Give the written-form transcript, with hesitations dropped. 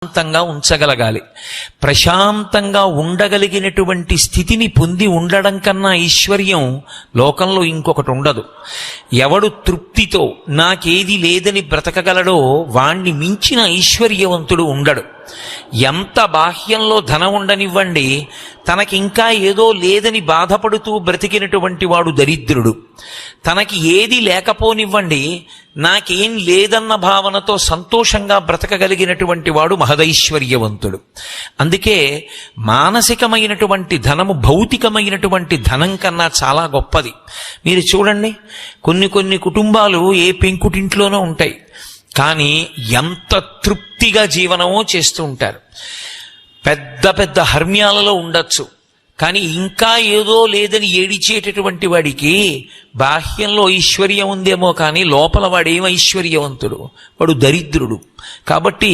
ప్రశాంతంగా ఉంచగలగాలి. ప్రశాంతంగా ఉండగలిగినటువంటి స్థితిని పొంది ఉండడం కన్నా ఐశ్వర్యం లోకంలో ఇంకొకటి ఉండదు. ఎవడు తృప్తితో నాకేది లేదని బ్రతకగలడో వాణ్ణి మించిన ఐశ్వర్యవంతుడు ఉండడు. ఎంత బాహ్యంలో ధనం ఉండనివ్వండి, తనకింకా ఏదో లేదని బాధపడుతూ బ్రతికినటువంటి వాడు దరిద్రుడు. తనకి ఏది లేకపోనివ్వండి, నాకేం లేదన్న భావనతో సంతోషంగా బ్రతకగలిగినటువంటి వాడు మహదైశ్వర్యవంతుడు. అందుకే మానసికమైనటువంటి ధనము భౌతికమైనటువంటి ధనం కన్నా చాలా గొప్పది. మీరు చూడండి, కొన్ని కుటుంబాలు ఏ పెంకుటింట్లోనూ ఉంటాయి, కానీ ఎంత తృప్తిగా జీవనమో చేస్తూ ఉంటారు. పెద్ద పెద్ద హర్మ్యాలలో ఉండొచ్చు, కానీ ఇంకా ఏదో లేదని ఏడిచేటటువంటి వాడికి బాహ్యంలో ఐశ్వర్యం ఉందేమో కానీ లోపల వాడేం ఐశ్వర్యవంతుడు, వాడు దరిద్రుడు. కాబట్టి